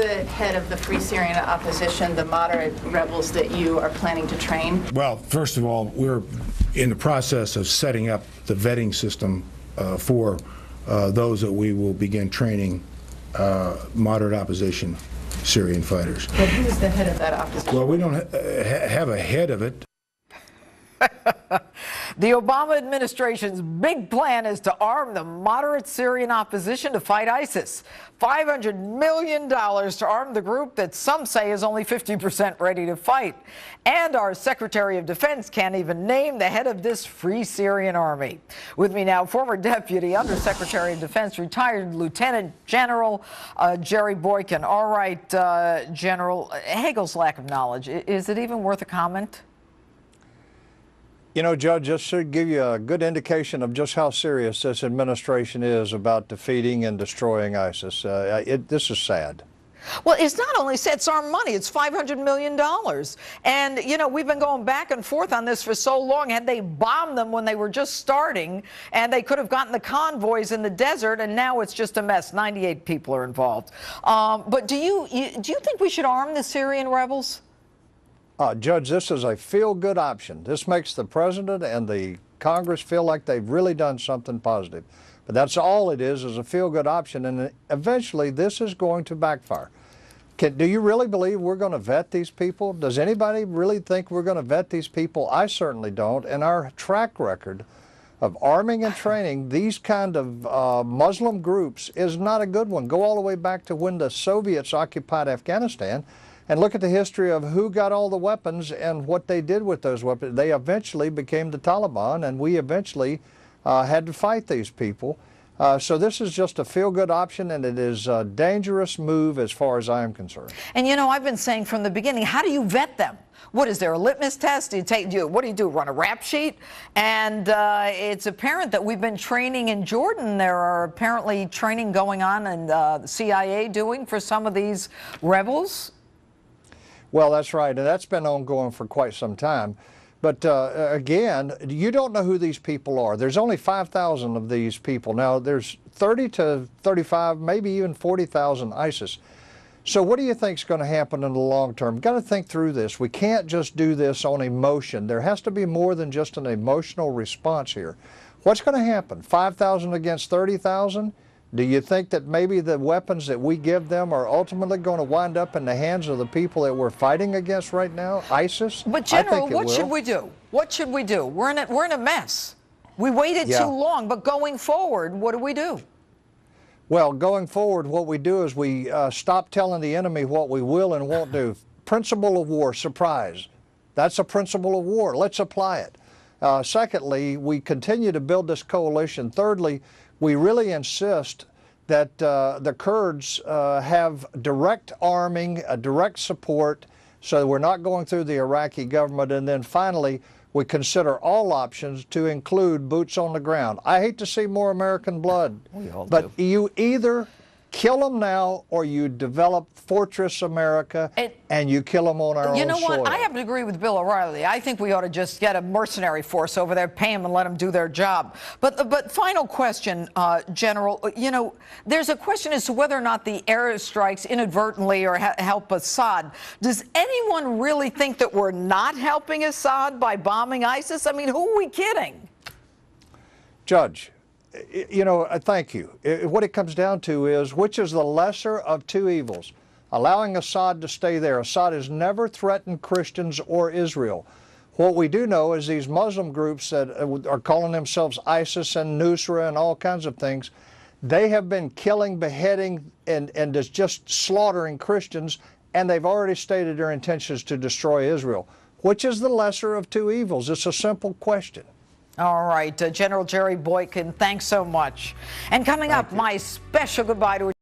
the head of the Free Syrian Opposition, the moderate rebels that you are planning to train? Well, first of all, we're in the process of setting up the vetting system for those that we will begin training moderate opposition Syrian fighters. But who's the head of that opposition? Well, we don't have a head of it. The Obama administration's big plan is to arm the moderate Syrian opposition to fight ISIS. $500 million to arm the group that some say is only 50% ready to fight. And our Secretary of Defense can't even name the head of this Free Syrian Army. With me now, former Deputy Undersecretary of Defense, retired Lieutenant General Jerry Boykin. All right, General, Hagel's lack of knowledge, is it even worth a comment? You know, Judge, this should give you a good indication of just how serious this administration is about defeating and destroying ISIS. This is sad. Well, it's not only sad, it's our money. It's $500 million. And, you know, we've been going back and forth on this for so long. Had they bombed them when they were just starting, and they could have gotten the convoys in the desert, and now it's just a mess. 98 people are involved. But do you think we should arm the Syrian rebels? Judge, this is a feel-good option. This makes the president and the Congress feel like they've really done something positive. But that's all it is a feel-good option, and eventually this is going to backfire. Do you really believe we're going to vet these people? Does anybody really think we're going to vet these people? I certainly don't, and our track record of arming and training these kind of Muslim groups is not a good one. Go all the way back to when the Soviets occupied Afghanistan, and look at the history of who got all the weapons and what they did with those weapons. They eventually became the Taliban, and we eventually had to fight these people. So this is just a feel-good option, and it is a dangerous move as far as I am concerned. And you know, I've been saying from the beginning, how do you vet them? What is there, a litmus test? What do you do, run a rap sheet? And it's apparent that we've been training in Jordan. There are apparently training going on and the CIA doing for some of these rebels. Well, that's right, and that's been ongoing for quite some time. But again, you don't know who these people are. There's only 5,000 of these people. Now, there's 30 to 35, maybe even 40,000 ISIS. So what do you think is going to happen in the long term? Got to think through this. We can't just do this on emotion. There has to be more than just an emotional response here. What's going to happen? 5,000 against 30,000? Do you think that maybe the weapons that we give them are ultimately going to wind up in the hands of the people that we're fighting against right now, ISIS? But General, what should we do? What should we do? We're in a mess. We waited too long, but going forward, what do we do? Well, going forward, what we do is we stop telling the enemy what we will and won't do. Principle of war, surprise. That's a principle of war. Let's apply it. Secondly, we continue to build this coalition. Thirdly, we really insist that the Kurds have direct arming, direct support, so we're not going through the Iraqi government. And then finally, we consider all options to include boots on the ground. I hate to see more American blood, but you either kill them now or you develop Fortress America and you kill them on our own soil. You know what? I happen to agree with Bill O'Reilly. I think we ought to just get a mercenary force over there, pay them and let them do their job. But final question, General, you know, there's a question as to whether or not the airstrikes inadvertently or help Assad. Does anyone really think that we're not helping Assad by bombing ISIS? I mean, who are we kidding? Judge, you know, thank you. What it comes down to is, which is the lesser of two evils? Allowing Assad to stay there. Assad has never threatened Christians or Israel. What we do know is these Muslim groups that are calling themselves ISIS and Nusra and all kinds of things, they have been killing, beheading, and just slaughtering Christians, and they've already stated their intentions to destroy Israel. Which is the lesser of two evils? It's a simple question. All right, General Jerry Boykin, thanks so much. And coming up, my special goodbye to